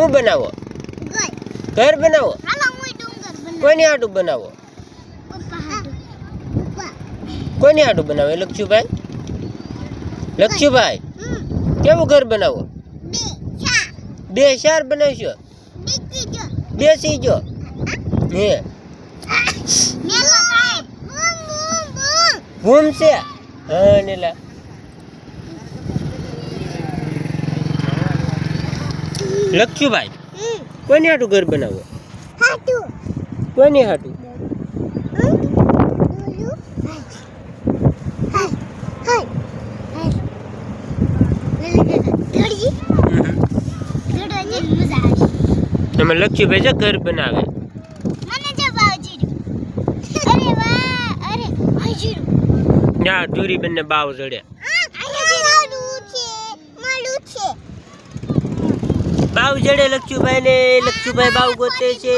શું બનાવો? ઘર બનાવો? કોની હાટું બનાવો? કોની હાટું બનાવો? લક્ષુભાઈ, લક્ષુભાઈ કેવું ઘર બનાવો? 2 4 બનાવશો? બેસી જો હે બૂમ છે. હા નેલા લક્ષુભાઈ કોની હાટું ઘર બનાવો? કોની હાટું? તમે લક્ષુભાઈ છે ઘર બનાવે. ના ધૂરી બંને બાવ જડ્યા. બાવ જડે લક્ષુભાઈ ને. લક્ષુભાઈ બાવ ગોતે છે.